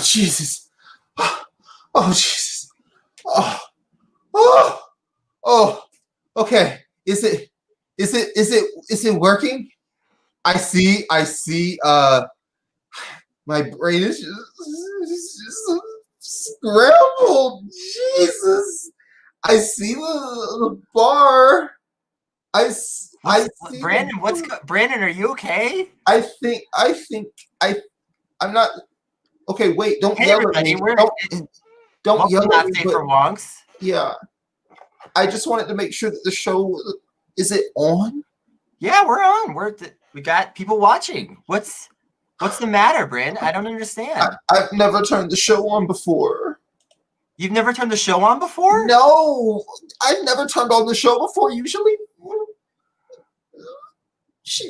Jesus. Oh Jesus. Oh. Oh. Oh. Okay. Is it working? I see. My brain is just scrambled. Jesus. I see the bar. I see Brandyn, Brandyn, are you okay? I'm not. Okay, wait, don't yell at me. Don't yell at me. nsfwonks. Yeah. I just wanted to make sure that the show, is it on? Yeah, we're on. We got people watching. What's the matter, Brandyn? I don't understand. I've never turned the show on before. You've never turned the show on before? No, I've never turned on the show before. Usually, she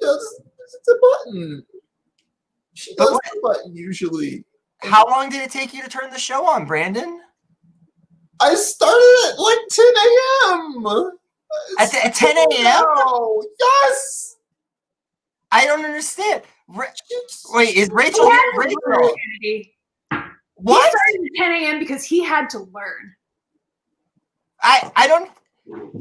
does the button. She does the button usually. How long did it take you to turn the show on, Brandyn? I started at like 10 a.m. At 10 a.m.? Oh, yes. I don't understand. Wait, is Rachel? What? What? He started at 10 a.m. because he had to learn. I don't.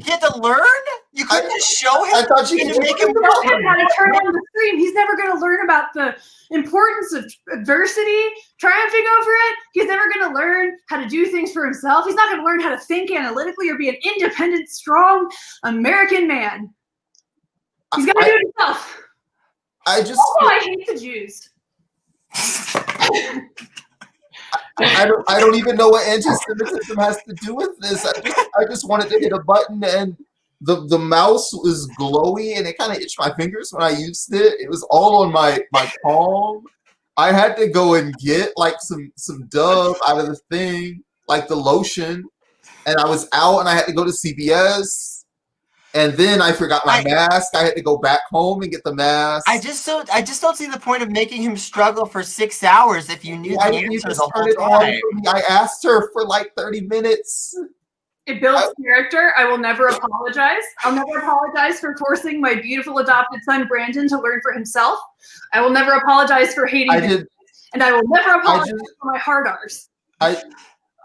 He had to learn? You couldn't just show him? I thought you could could make him show him how to turn on the stream. He's never going to learn about the importance of adversity, triumphing over it. He's never going to learn how to do things for himself. He's not going to learn how to think analytically or be an independent, strong American man. He's going to do it himself. I hate the Jews. I don't even know what anti-Semitism has to do with this. I just wanted to hit a button and the mouse was glowy and it kind of itched my fingers when I used it. It was all on my palm. I had to go and get like some Dove out of the thing, like the lotion, and I was out and I had to go to CVS. And then I forgot my mask. I had to go back home and get the mask. I just don't see the point of making him struggle for 6 hours if you knew the answer the whole time. I asked her for like 30 minutes. It builds character. I will never apologize. I'll never apologize for forcing my beautiful adopted son Brandyn to learn for himself. I will never apologize for hating him. And I will never apologize for my hard R's. All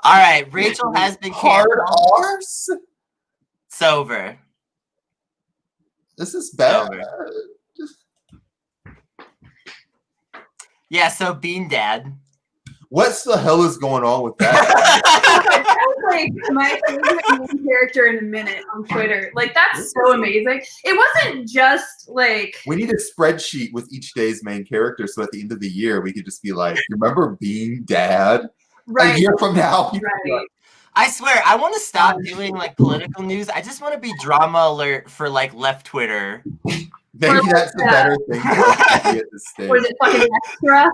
right, Rachel has been hard R's. It's over. This is bad. Yeah, so Bean Dad. What the hell is going on with that? That was like my favorite main character in a minute on Twitter. Like, that's so amazing. It wasn't just like... We need a spreadsheet with each day's main character so at the end of the year we could just be like, remember Bean Dad? Right. A year from now. Right. I swear, I want to stop doing like political news. I just want to be drama alert for like left Twitter. Maybe that's a better thing at this stage. Was it fucking extra?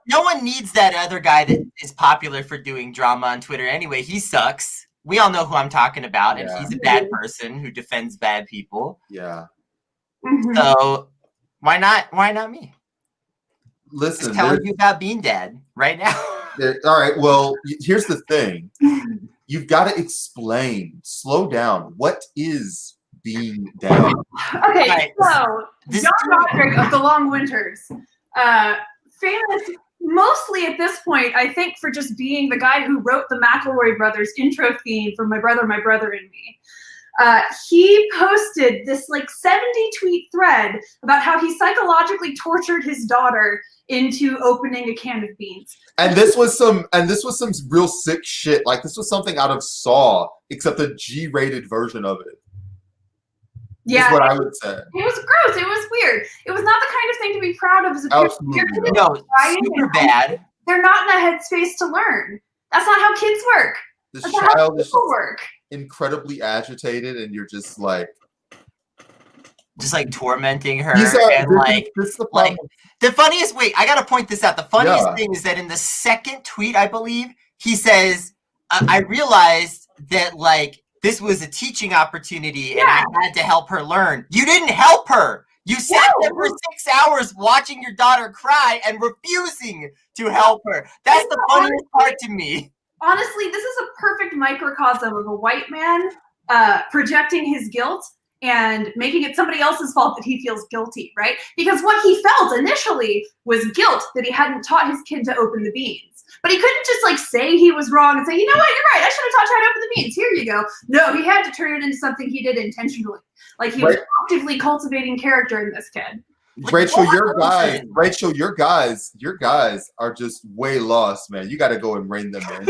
No one needs that other guy that is popular for doing drama on Twitter anyway. He sucks. We all know who I'm talking about, and he's a bad person who defends bad people. Yeah. So why not me? Listen, I'm telling you about Bean Dad right now. All right. Well, here's the thing. You've got to explain. Slow down. What is Bean Dad? Okay, so John Roderick of The Long Winters, famous mostly at this point, I think, for just being the guy who wrote the McElroy Brothers intro theme for My Brother, and Me. He posted this like 70 tweet thread about how he psychologically tortured his daughter into opening a can of beans. And this was some real sick shit. Like this was something out of Saw, except a G-rated version of it. Yeah, is what I would say. It was gross. It was weird. It was not the kind of thing to be proud of as a parent. Absolutely. No, super bad. They're not in a headspace to learn. That's not how kids work. This child is incredibly agitated, and you're just like tormenting her. The funniest. Wait, I gotta point this out. The funniest thing is that in the second tweet, I believe he says, "I realized that this was a teaching opportunity, and I had to help her learn." You didn't help her. You sat there for 6 hours watching your daughter cry and refusing to help her. That's the funniest part to me. Honestly, this is a perfect microcosm of a white man projecting his guilt and making it somebody else's fault that he feels guilty, right? Because what he felt initially was guilt that he hadn't taught his kid to open the beans. But he couldn't just like say he was wrong and say, you know what, you're right, I should have taught you how to open the beans. Here you go. No, he had to turn it into something he did intentionally. Like he was actively cultivating character in this kid. Rachel, your guys are just way lost, man. You got to go and rein them in.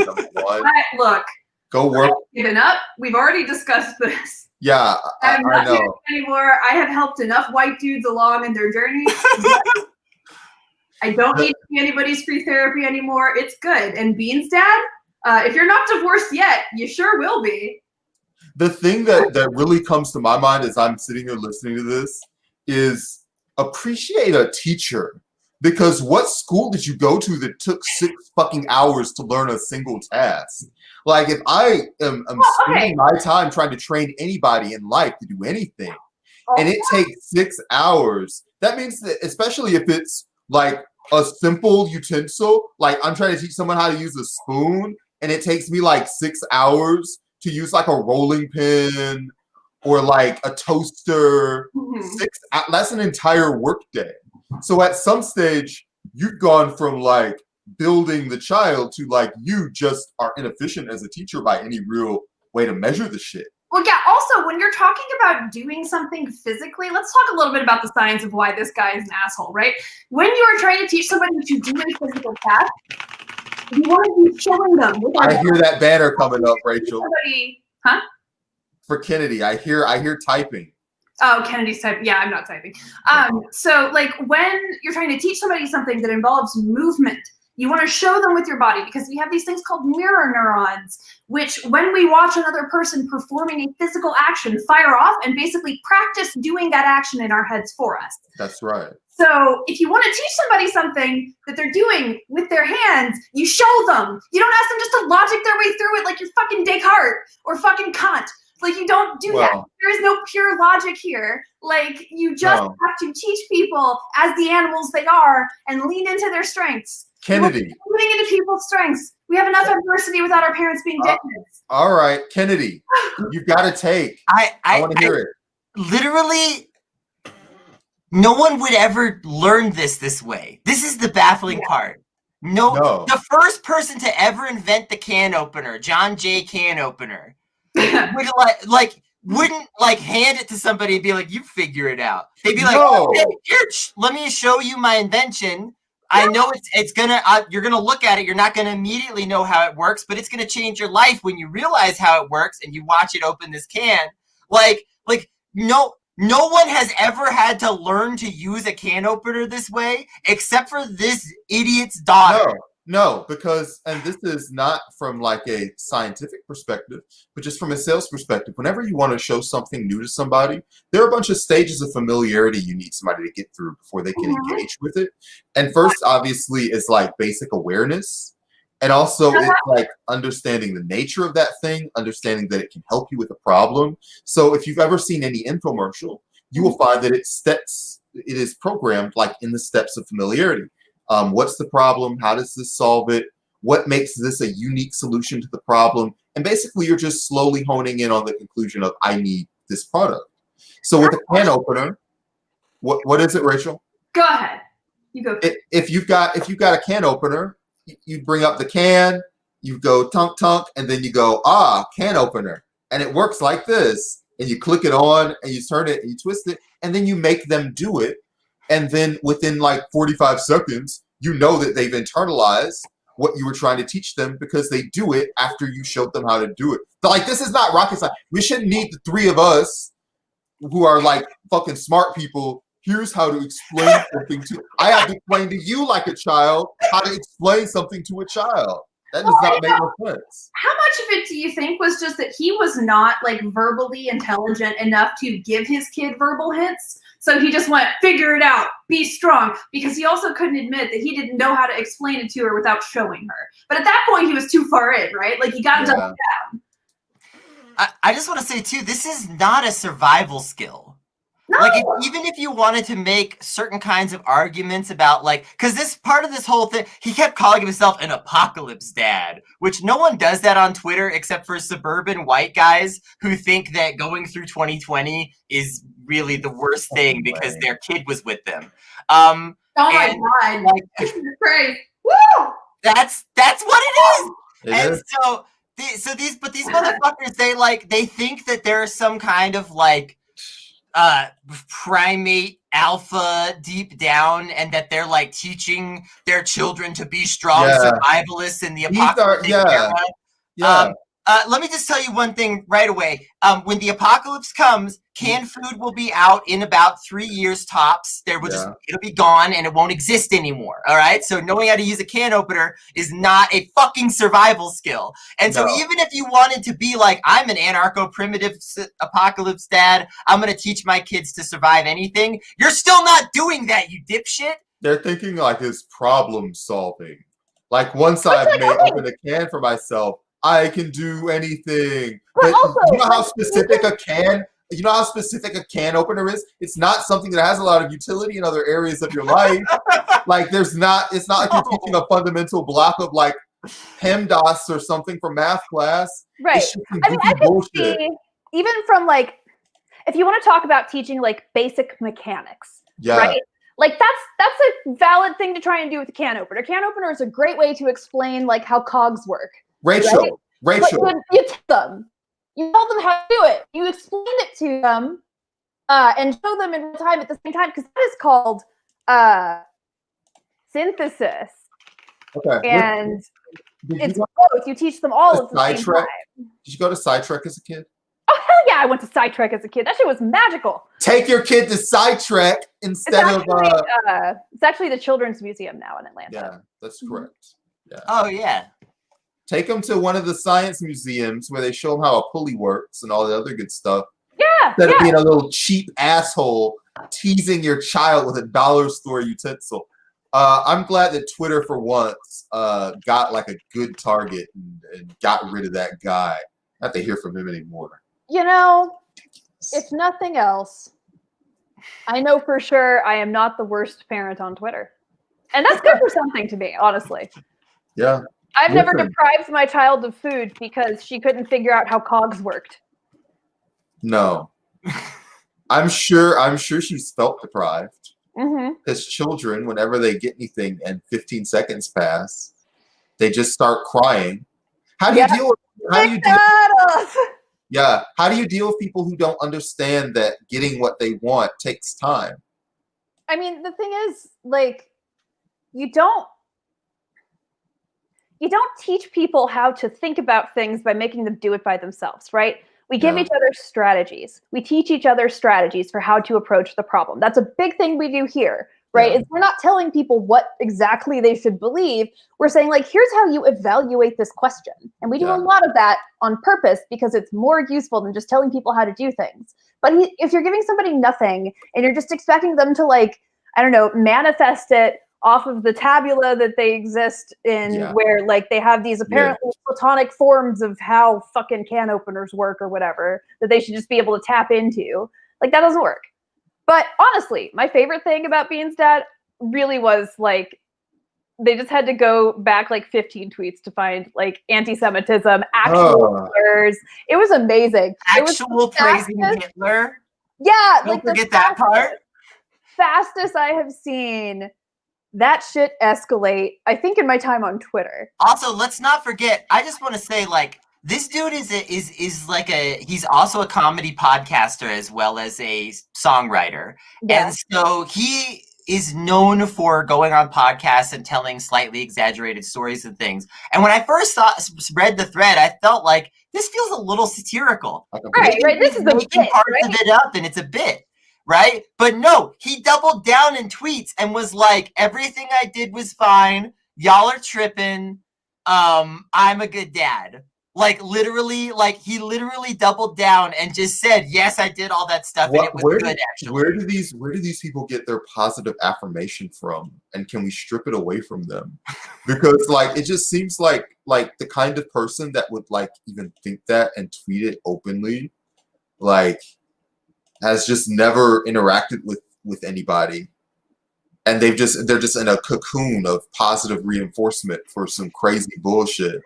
Look, go work. Given up. We've already discussed this. Yeah, I'm not know. doing it anymore. I have helped enough white dudes along in their journey. I don't need to be anybody's free therapy anymore. It's good. And Beans Dad, if you're not divorced yet, you sure will be. The thing that really comes to my mind as I'm sitting here listening to this is appreciate a teacher. Because what school did you go to that took 6 fucking hours to learn a single task? Like, if I am spending my time trying to train anybody in life to do anything, and it takes 6 hours, that means that, especially if it's like a simple utensil, like I'm trying to teach someone how to use a spoon, and it takes me like 6 hours to use like a rolling pin or like a toaster. That's an entire workday. So at some stage, you've gone from like building the child to like you just are inefficient as a teacher by any real way to measure the shit. Well, yeah, also, when you're talking about doing something physically, let's talk a little bit about the science of why this guy is an asshole, right? When you are trying to teach somebody to do a physical task, you want to be showing them. I hear that banner coming up, Rachel. Huh? For Kennedy, I hear typing. Oh, Kennedy's typing. Yeah, I'm not typing. So, like, when you're trying to teach somebody something that involves movement, you want to show them with your body because we have these things called mirror neurons, which when we watch another person performing a physical action, fire off and basically practice doing that action in our heads for us. That's right. So if you want to teach somebody something that they're doing with their hands, you show them. You don't ask them just to logic their way through it like you're fucking Descartes or fucking Kant. Like, you don't do that. There is no pure logic here. Like, you just have to teach people as the animals they are and lean into their strengths. Kennedy. Leaning into people's strengths. We have enough adversity without our parents being dickheads. All right, Kennedy, you've got to take. I want to hear it. Literally, no one would ever learn this way. This is the baffling part. No, the first person to ever invent the can opener, John Jay Can Opener, wouldn't hand it to somebody and be like, you figure it out. They'd be like, hey, here, let me show you my invention. I know it's gonna, you're gonna look at it. You're not gonna immediately know how it works, but it's gonna change your life when you realize how it works and you watch it open this can. No one has ever had to learn to use a can opener this way, except for this idiot's daughter. No, because, and this is not from like a scientific perspective, but just from a sales perspective. Whenever you want to show something new to somebody, there are a bunch of stages of familiarity you need somebody to get through before they can engage with it. And first, obviously, is like basic awareness. And also, it's like understanding the nature of that thing, understanding that it can help you with a problem. So if you've ever seen any infomercial, you will find that it is programmed like in the steps of familiarity. What's the problem? How does this solve it? What makes this a unique solution to the problem? And basically, you're just slowly honing in on the conclusion of, I need this product. So with a can opener, what is it, Rachel? Go ahead. You go. If you've got a can opener, you bring up the can, you go tunk tunk, and then you go, can opener. And it works like this. And you click it on, and you turn it, and you twist it, and then you make them do it. And then within like 45 seconds, you know that they've internalized what you were trying to teach them because they do it after you showed them how to do it. But like, this is not rocket science. We shouldn't need the 3 of us who are like fucking smart people. Here's how to explain something to. I have to explain to you like a child how to explain something to a child. That does not make no sense. How much of it do you think was just that he was not like verbally intelligent enough to give his kid verbal hints? So he just went, figure it out, be strong, because he also couldn't admit that he didn't know how to explain it to her without showing her. But at that point, he was too far in, right? Like, you got to double down. I just want to say, too, this is not a survival skill. Like, even if you wanted to make certain kinds of arguments about, like, because this part of this whole thing, he kept calling himself an apocalypse dad, which no one does that on Twitter except for suburban white guys who think that going through 2020 is really the worst thing because their kid was with them. Oh my God! Like, Christ. Woo! That's what it is. It is. So these motherfuckers, they think that there is some kind of like primate alpha deep down, and that they're like teaching their children to be strong survivalists in the apocalyptic era. Let me just tell you one thing right away. When the apocalypse comes, canned food will be out in about 3 years tops. It'll be gone and it won't exist anymore. All right. So knowing how to use a can opener is not a fucking survival skill. And so even if you wanted to be like, I'm an anarcho-primitive apocalypse dad, I'm going to teach my kids to survive anything, you're still not doing that, you dipshit. They're thinking like it's problem solving. Like once I've opened a can for myself, I can do anything. But also, you know how specific a can opener is? It's not something that has a lot of utility in other areas of your life. Like it's not like you're teaching a fundamental block of like PEMDAS or something from math class. Right. I mean, I can see, even from like, if you want to talk about teaching like basic mechanics, right? Like that's a valid thing to try and do with a can opener. A can opener is a great way to explain like how cogs work. Rachel. But you tell them. You tell them how to do it. You explain it to them and show them in real time at the same time, because that is called synthesis. Okay. And it's both. You teach them all at the same time. Did you go to Sidetrek as a kid? Oh, hell yeah, I went to Sidetrek as a kid. That shit was magical. Take your kid to Sidetrek instead of... It's actually the Children's Museum now in Atlanta. Yeah, that's correct. Yeah. Oh, yeah. Take them to one of the science museums where they show them how a pulley works and all the other good stuff. Yeah. Instead of being a little cheap asshole teasing your child with a dollar store utensil. I'm glad that Twitter for once got like a good target and got rid of that guy. Not to hear from him anymore. You know, if nothing else, I know for sure I am not the worst parent on Twitter. And that's good for something to me, honestly. Yeah. I've never deprived my child of food because she couldn't figure out how cogs worked. No. I'm sure she's felt deprived. Mm-hmm. Because children, whenever they get anything and 15 seconds pass, they just start crying. How do you deal with how do you deal with people who don't understand that getting what they want takes time? I mean, the thing is, like, you don't teach people how to think about things by making them do it by themselves, right? We give each other strategies. We teach each other strategies for how to approach the problem. That's a big thing we do here, right? We're not telling people what exactly they should believe. We're saying, like, here's how you evaluate this question. And we do a lot of that on purpose because it's more useful than just telling people how to do things. But if you're giving somebody nothing and you're just expecting them to, like, I don't know, manifest it off of the tabula that they exist in, where like they have these apparently platonic forms of how fucking can openers work or whatever, that they should just be able to tap into. Like, that doesn't work. But honestly, my favorite thing about Bean's dad really was like, they just had to go back like 15 tweets to find like anti-Semitism, actual slurs. It was amazing. Actual praising Hitler. Yeah. Don't forget that part. Fastest I have seen that shit escalate, I think, in my time on Twitter. Also, let's not forget, I just want to say, like, this dude is like he's also a comedy podcaster as well as a songwriter. Yeah. And so he is known for going on podcasts and telling slightly exaggerated stories and things. And when I first read the thread, I felt like this feels a little satirical. Right. This is a bit, parts of it up, and it's a bit. Right? But no, he doubled down in tweets and was like, everything I did was fine. Y'all are tripping. I'm a good dad. Like, literally, like, he literally doubled down and just said, yes, I did all that stuff, and it was good, actually. Where do these people get their positive affirmation from? And can we strip it away from them? Because, like, it just seems like the kind of person that would, like, even think that and tweet it openly, like... has just never interacted with anybody, and they're just in a cocoon of positive reinforcement for some crazy bullshit.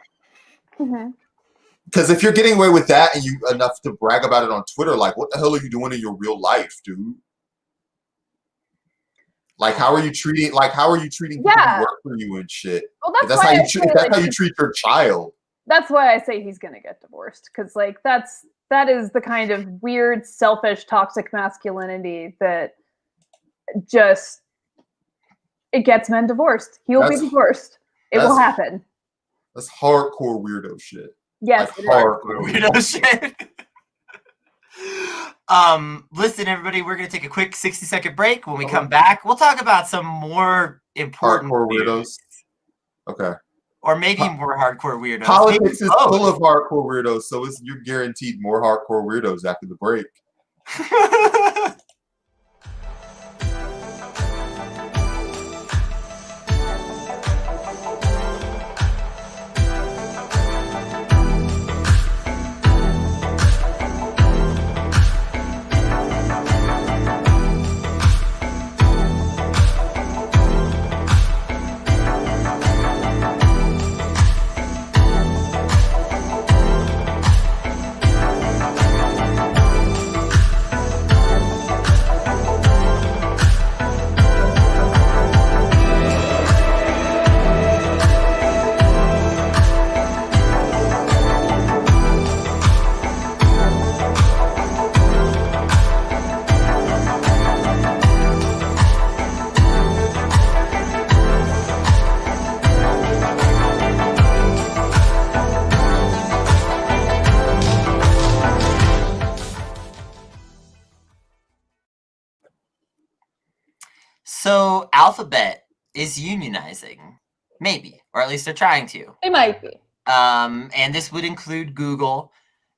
Because if you're getting away with that and you enough to brag about it on Twitter, like, what the hell are you doing in your real life, dude? Like, how are you treating people who work for you and shit? Well, that's how you treat your child. That's why I say he's gonna get divorced, because like that is the kind of weird, selfish, toxic masculinity that just it gets men divorced. He will be divorced. It will happen. That's hardcore weirdo shit. Yes, like hardcore weirdo shit. Listen, everybody, we're gonna take a quick 60-second break. When we come back, we'll talk about some more important hardcore weirdos. Okay. Or maybe more hardcore weirdos. Politics is full of hardcore weirdos, so you're guaranteed more hardcore weirdos after the break. So Alphabet is unionizing, maybe, or at least they're trying to. They might be. And this would include Google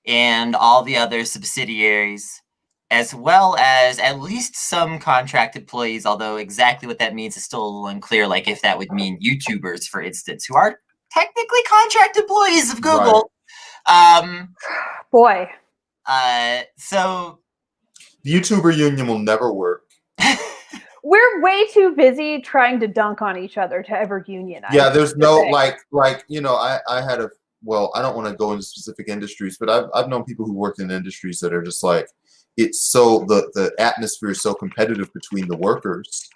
and all the other subsidiaries, as well as at least some contract employees, although exactly what that means is still a little unclear, like if that would mean YouTubers, for instance, who are technically contract employees of Google. Right. Boy. So the YouTuber union will never work. We're way too busy trying to dunk on each other to ever unionize. Yeah, there's no like you know, I had I don't want to go into specific industries, but I've known people who worked in industries that are just like, it's so the atmosphere is so competitive between the workers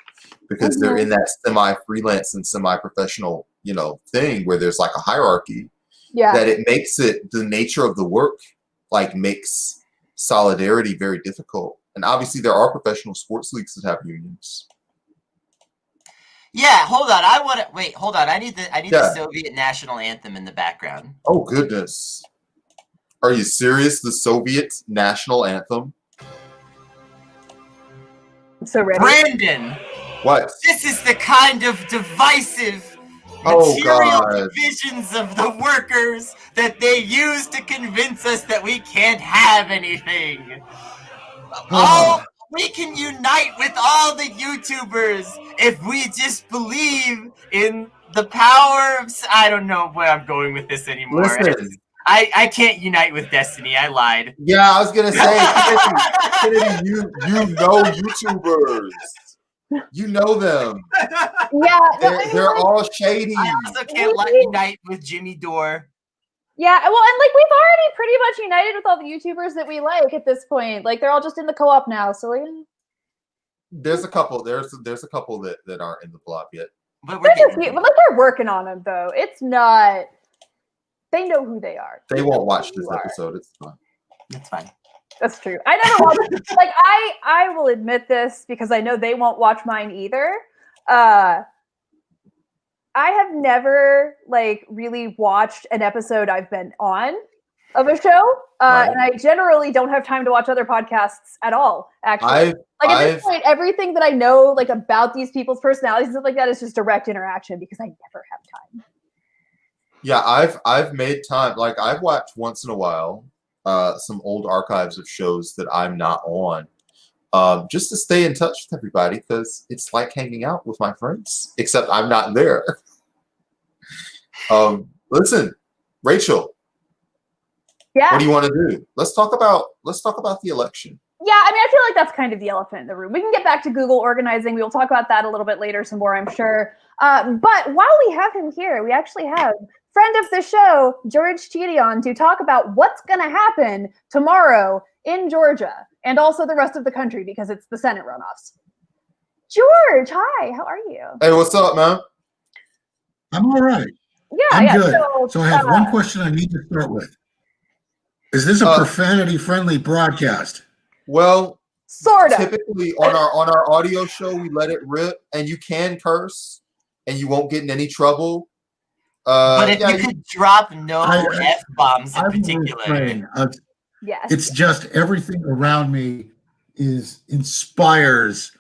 because they're in that semi-freelance and semi-professional, you know, thing where there's like a hierarchy. Yeah. That it makes it the nature of the work like makes solidarity very difficult. And obviously there are professional sports leagues that have unions. Yeah, hold on. Hold on. I need the Soviet national anthem in the background. Oh goodness. Are you serious? The Soviet national anthem? I'm so ready. Brandyn! What? This is the kind of divisive material divisions of the workers that they use to convince us that we can't have anything. We can unite with all the YouTubers if we just believe in the power of... I don't know where I'm going with this anymore. Listen. I can't unite with Destiny. I lied. Yeah, I was going to say, Kennedy, you know YouTubers. You know them. Yeah. They're all shady. I also can't unite with Jimmy Dore. Yeah, well, and like we've already pretty much united with all the YouTubers that we like at this point. Like they're all just in the co-op now, so like, there's a couple. There's a couple that aren't in the co-op yet. But they're working on them though. It's not. They know who they are. They won't watch this episode. It's fine. It's fine. That's true. I never watched. Like I will admit this because I know they won't watch mine either. I have never like really watched an episode I've been on of a show, and I generally don't have time to watch other podcasts at all. Actually, at this point, everything that I know like about these people's personalities and stuff like that is just direct interaction because I never have time. Yeah, I've made time. Like I've watched once in a while some old archives of shows that I'm not on. Just to stay in touch with everybody because it's like hanging out with my friends, except I'm not there. Listen, Rachel. Yeah. What do you want to do? Let's talk about the election. Yeah, I mean, I feel like that's kind of the elephant in the room. We can get back to Google organizing. We will talk about that a little bit later some more, I'm sure. But while we have him here, we actually have friend of the show, George Chidion, to talk about what's going to happen tomorrow in Georgia and also the rest of the country because it's the Senate runoffs. George, hi, how are you? Hey, what's up, man? I'm all right. Yeah, I'm yeah. good. So I have one question I need to start with. Is this a profanity-friendly broadcast? Well, sort of. Typically on our audio show, we let it rip, and you can curse, and you won't get in any trouble. But if you could drop no F-bombs in particular. Yes. It's just everything around me inspires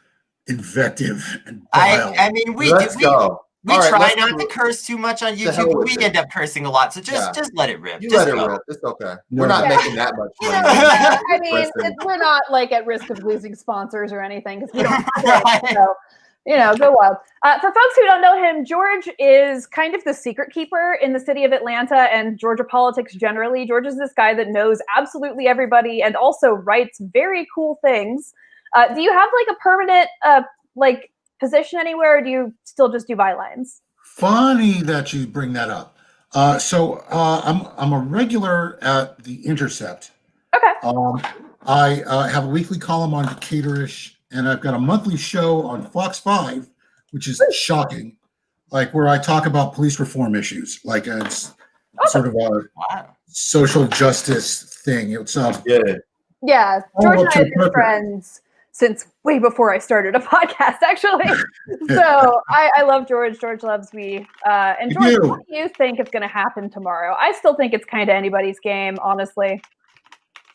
invective and bile. I mean, we try not to curse too much on YouTube, but we end up cursing a lot. So just let it rip. Let it rip. It's okay. We're not making that much money. I mean, we're not like at risk of losing sponsors or anything because we don't. So, go wild. For folks who don't know him, George is kind of the secret keeper in the city of Atlanta and Georgia politics generally. George is this guy that knows absolutely everybody and also writes very cool things. Do you have like a permanent position anywhere, or do you still just do bylines? Funny that you bring that up. So I'm a regular at The Intercept. Okay. I have a weekly column on Decatur-ish, and I've got a monthly show on Fox 5, which is shocking, like where I talk about police reform issues. Like it's sort of a social justice thing. It's yeah. George and I have been friends since way before I started a podcast, actually. So I love George. George loves me. And George, what do you think is going to happen tomorrow? I still think it's kind of anybody's game, honestly.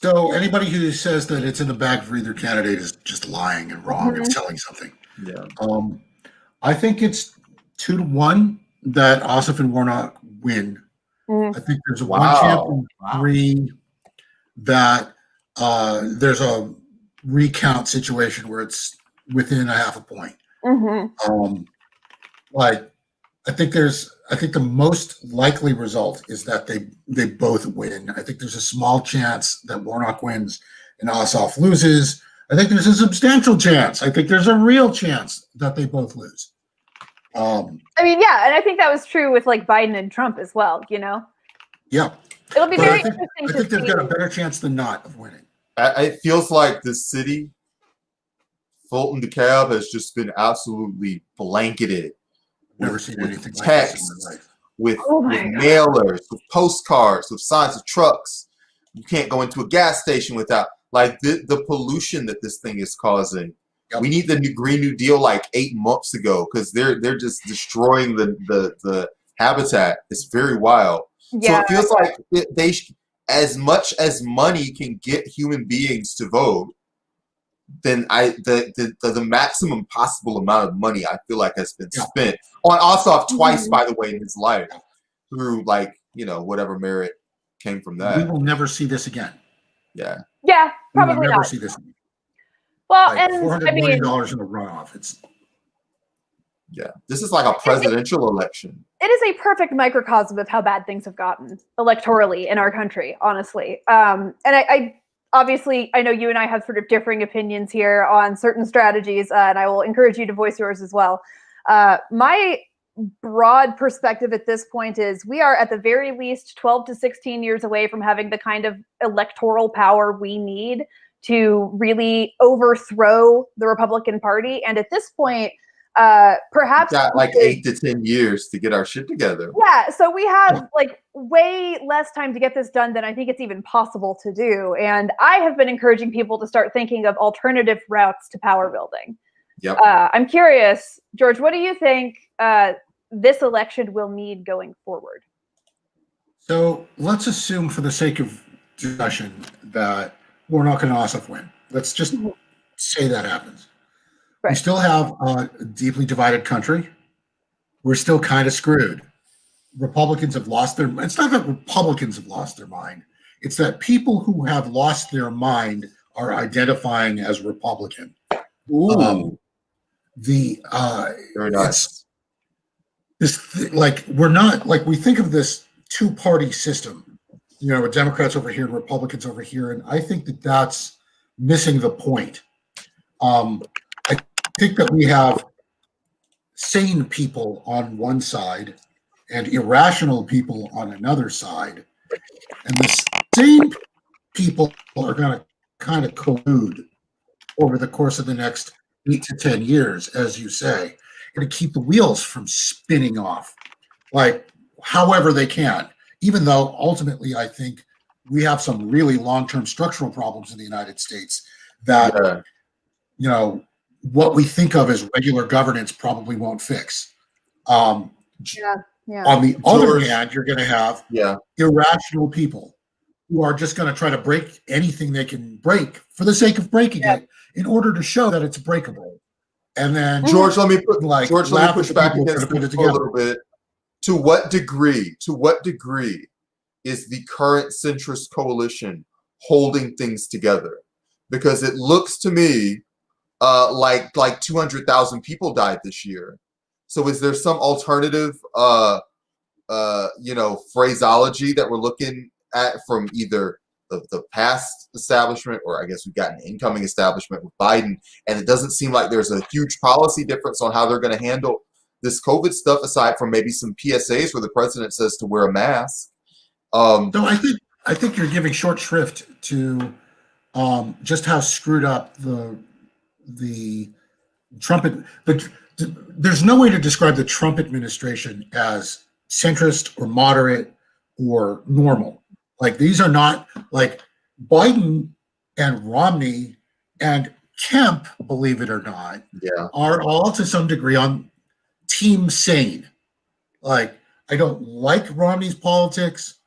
So anybody who says that it's in the bag for either candidate is just lying and wrong and telling something. Yeah. I think it's 2-1 that Ossoff and Warnock win. I think there's a 1 chance in 3 that there's a recount situation where it's within 0.5 point. I think the most likely result is that they both win. I think there's a small chance that Warnock wins and Ossoff loses. I think there's a substantial chance. I think there's a real chance that they both lose. I mean, yeah, and I think that was true with like Biden and Trump as well. Yeah, it'll be very interesting. I think they've got a better chance than not of winning. It feels like the city, Fulton DeKalb, has just been absolutely blanketed. Never seen anything like text, this in my life. With mailers, with postcards, with signs of trucks. You can't go into a gas station without the pollution that this thing is causing. Yep. We need the Green New Deal like 8 months ago because they're just destroying the habitat. It's very wild. Yeah. So it feels like as much as money can get human beings to vote, then the maximum possible amount of money I feel like has been spent on Ossoff twice, by the way, in his life through whatever merit came from that. We will never see this again. Yeah. Yeah, probably we will never not. see this again. Well, like $400 million in a runoff. This is like a presidential election. It is a perfect microcosm of how bad things have gotten electorally in our country, honestly. And I obviously, I know you and I have sort of differing opinions here on certain strategies, and I will encourage you to voice yours as well. My broad perspective at this point is we are at the very least 12 to 16 years away from having the kind of electoral power we need to really overthrow the Republican Party. And at this point, perhaps got like 8 to 10 years to get our shit together. Yeah, so we have like way less time to get this done than I think it's even possible to do. And I have been encouraging people to start thinking of alternative routes to power building. Yep. I'm curious, George, what do you think this election will need going forward? So let's assume, for the sake of discussion, that Warnock and Ossoff win. Let's just say that happens. Right. We still have a deeply divided country. We're still kind of screwed. Republicans have lost their. It's not that Republicans have lost their mind. It's that people who have lost their mind are identifying as Republican. Ooh. Very nice. We're not like we think of this two-party system. With Democrats over here and Republicans over here, and I think that that's missing the point. I think that we have sane people on one side and irrational people on another side. And the sane people are going to kind of collude over the course of the next 8 to 10 years, as you say, and to keep the wheels from spinning off, like however they can, even though ultimately I think we have some really long-term structural problems in the United States that, you know, what we think of as regular governance probably won't fix. On the other hand, you're going to have irrational people who are just going to try to break anything they can break for the sake of breaking it in order to show that it's breakable. And then George, let me push back against this for a little bit. To what degree is the current centrist coalition holding things together? Because it looks to me like 200,000 people died this year. So is there some alternative phraseology that we're looking at from either the past establishment, or I guess we've got an incoming establishment with Biden, and it doesn't seem like there's a huge policy difference on how they're going to handle this COVID stuff, aside from maybe some PSAs where the president says to wear a mask. So I think you're giving short shrift to just how screwed up the Trump. There's no way to describe the Trump administration as centrist or moderate or normal. Like, these are not, like, Biden and Romney and Kemp, believe it or not, are all to some degree on team sane. Like, I don't like Romney's politics.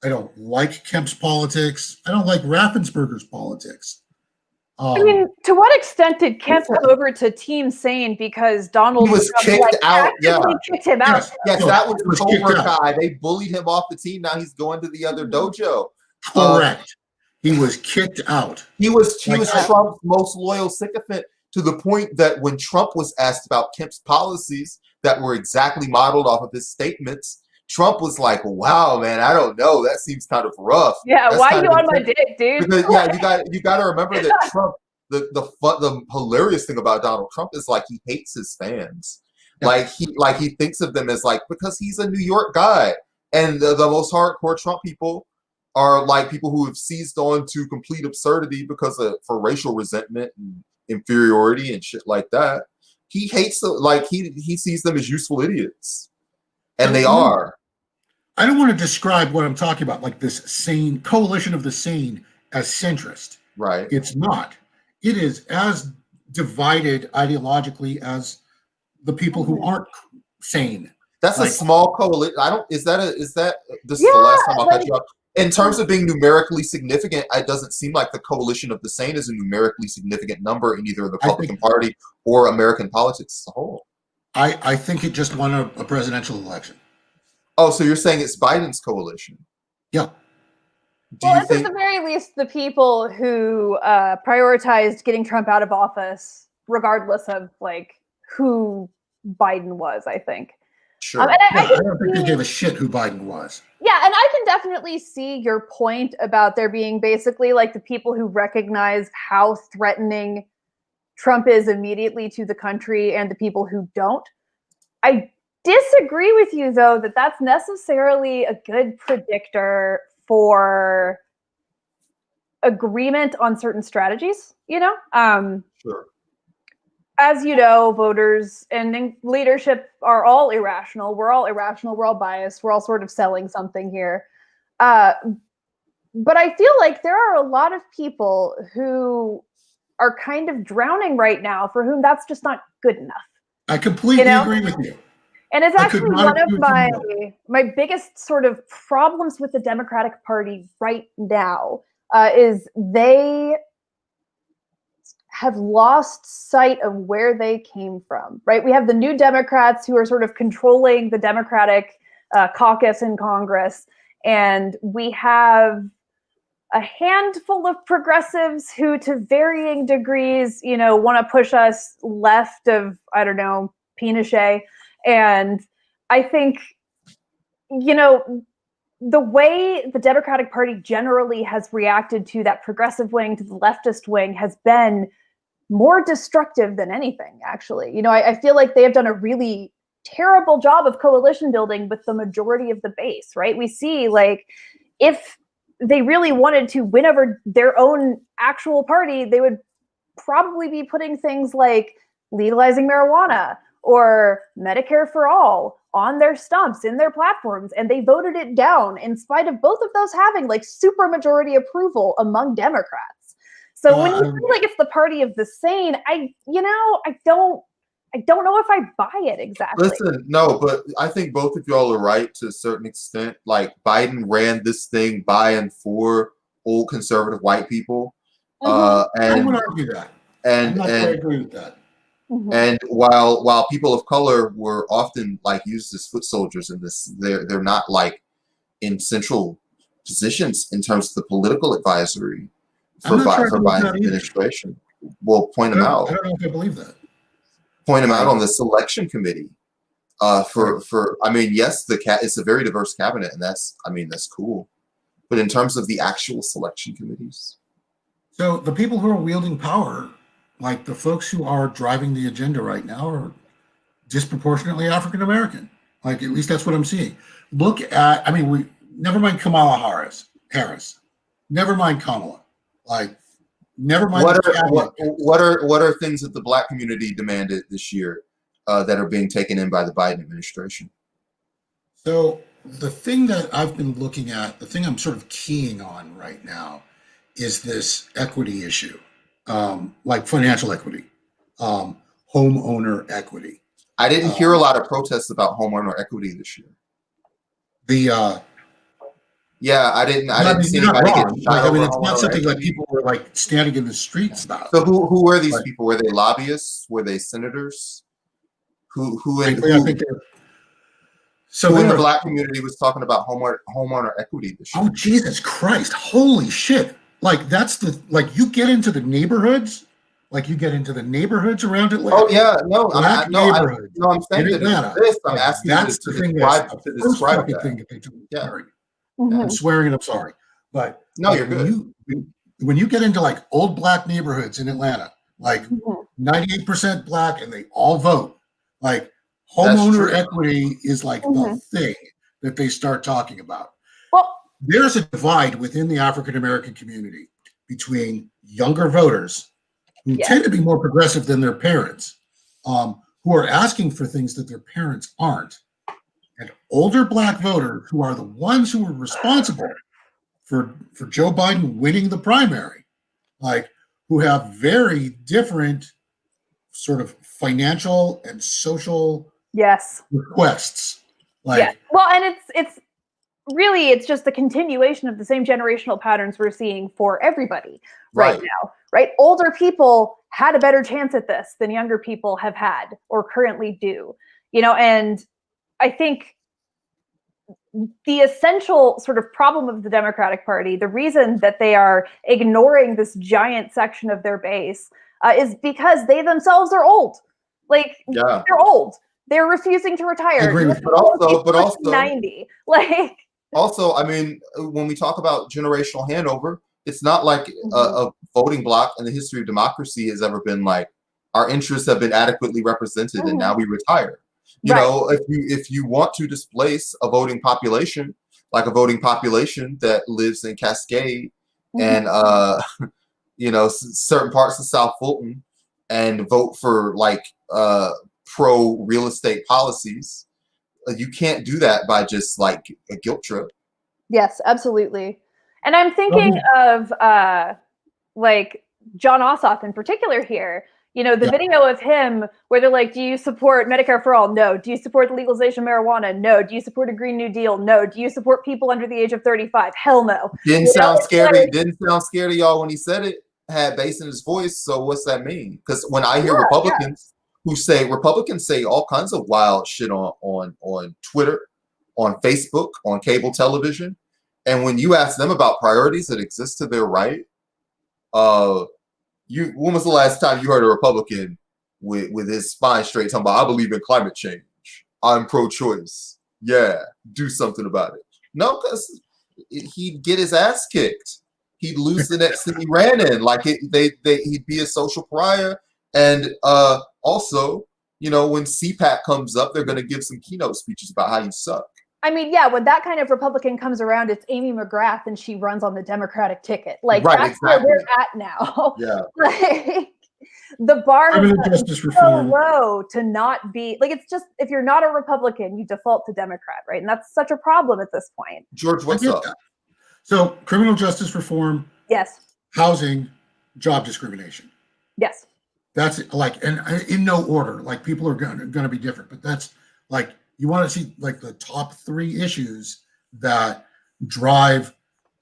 I don't like Kemp's politics. I don't like Raffensperger's politics. I mean, to what extent did Kemp come over to Team Sane because Donald was kicked out? Kicked him out. Yes, that was the Cobra guy. They bullied him off the team. Now he's going to the other dojo. Correct. He was kicked out. He was Trump's most loyal sycophant, to the point that when Trump was asked about Kemp's policies that were exactly modeled off of his statements, Trump was like, "Wow, man, I don't know. That seems kind of rough." Yeah, why are you on my dick, dude? Because you got to remember that Trump. The hilarious thing about Donald Trump is, like, he hates his fans. Like he thinks of them as, like, because he's a New York guy, and the most hardcore Trump people are like people who have seized on to complete absurdity for racial resentment and inferiority and shit like that. He hates he sees them as useful idiots, and they are. I don't want to describe what I'm talking about, like this sane coalition of the sane, as centrist. Right. It's not. It is as divided ideologically as the people who aren't sane. That's a small coalition. This is the last time I'll cut you off. In terms of being numerically significant, it doesn't seem like the coalition of the sane is a numerically significant number in either the Republican Party or American politics as a whole. I think it just won a presidential election. Oh, so you're saying it's Biden's coalition? Yeah. Well, it's at the very least the people who prioritized getting Trump out of office, regardless of, like, who Biden was, I think. Sure. I don't think they gave a shit who Biden was. Yeah, and I can definitely see your point about there being basically, like, the people who recognize how threatening Trump is immediately to the country and the people who don't. I disagree with you, though, that that's necessarily a good predictor for agreement on certain strategies, you know? Sure. As you know, voters and leadership are all irrational. We're all irrational. We're all biased. We're all sort of selling something here. But I feel like there are a lot of people who are kind of drowning right now for whom that's just not good enough. I completely agree with you. And it's actually one of my biggest sort of problems with the Democratic Party right now is they have lost sight of where they came from, right? We have the New Democrats who are sort of controlling the Democratic caucus in Congress, and we have a handful of progressives who, to varying degrees, you know, want to push us left of, I don't know, Pinochet. And I think, you know, the way the Democratic Party generally has reacted to that progressive wing, to the leftist wing, has been more destructive than anything, actually. You know, I feel like they have done a really terrible job of coalition building with the majority of the base, right? We see, like, if they really wanted to win over their own actual party, they would probably be putting things like legalizing marijuana or Medicare for all on their stumps, in their platforms, and they voted it down in spite of both of those having like super majority approval among Democrats. So when you feel like it's the party of the sane, I don't know if I buy it exactly. Listen, no, but I think both of y'all are right to a certain extent. Like, Biden ran this thing by and for old conservative white people. I would argue that. I'm not quite agree with that. And while people of color were often like used as foot soldiers in this, they're not like in central positions in terms of the political advisory for Biden's administration. Well, point them out. I don't know if I believe that. Point them out on the selection committee. I mean, yes, it's a very diverse cabinet, and that's cool. But in terms of the actual selection committees, so the people who are wielding power, like the folks who are driving the agenda right now, are disproportionately African American. Like, at least that's what I'm seeing. Look at, we never mind Kamala Harris, never mind Kamala, like, never mind. What are things that the Black community demanded this year that are being taken in by the Biden administration? So the thing that I've been looking at, the thing I'm sort of keying on right now, is this equity issue, like financial equity, homeowner equity. I didn't hear a lot of protests about homeowner equity this year. I didn't see anybody getting shot over. It's not something that people were like standing in the streets about. So who were these people? Were they lobbyists? Were they senators? Who in the Black community was talking about homeowner equity this year? Oh, Jesus Christ. Holy shit. Like, you get into the neighborhoods, around Atlanta. Oh yeah, no, I'm saying in Atlanta. I'm asking that's the thing that's the first fucking thing that they do. Yeah. I'm swearing and I'm sorry. But no, you're good. When you get into like old Black neighborhoods in Atlanta, like 98% Black and they all vote, like homeowner equity is like the thing that they start talking about. Well, there's a divide within the African American community between younger voters who tend to be more progressive than their parents, who are asking for things that their parents aren't, and older Black voters who are the ones who are responsible for Joe Biden winning the primary, like, who have very different sort of financial and social requests. Like, well, and it's just the continuation of the same generational patterns we're seeing for everybody right now, right? Older people had a better chance at this than younger people have had or currently do, and I think the essential sort of problem of the Democratic Party, the reason that they are ignoring this giant section of their base is because they themselves are old. Like, they're old. They're refusing to retire. I agree with but also 90. Like, also, when we talk about generational handover, it's not like a voting bloc in the history of democracy has ever been like, our interests have been adequately represented and now we retire. You know, if you want to displace a voting population, like a voting population that lives in Cascade and certain parts of South Fulton, and vote for like pro real estate policies, you can't do that by just like a guilt trip. Yes, absolutely. And I'm thinking of like John Ossoff in particular here. The video of him where they're like, do you support Medicare for all? No. Do you support the legalization of marijuana? No. Do you support a Green New Deal? No. Do you support people under the age of 35? Hell no. Didn't sound scary to y'all when he said it. Had bass in his voice. So what's that mean? Because when I hear Republicans say all kinds of wild shit on Twitter, on Facebook, on cable television, and when you ask them about priorities that exist to their right, when was the last time you heard a Republican with his spine straight talking about, I believe in climate change, I'm pro-choice, yeah, do something about it? No, because he'd get his ass kicked. He'd lose the next thing he ran in. Like he'd be a social pariah. And also, you know, when CPAC comes up, they're going to give some keynote speeches about how you suck. I mean, yeah, when that kind of Republican comes around, it's Amy McGrath and she runs on the Democratic ticket. Like, Right, that's exactly. where we're at now. Yeah. Like, the bar is Justice so reform. low to not be, like, it's just, if you're not a Republican, you default to Democrat, right? And that's such a problem at this point. George, what's up? That. So, criminal justice reform. Yes. Housing, job discrimination. Yes. That's like, and in no order, like people are going to be different, but that's like, you want to see like the top 3 issues that drive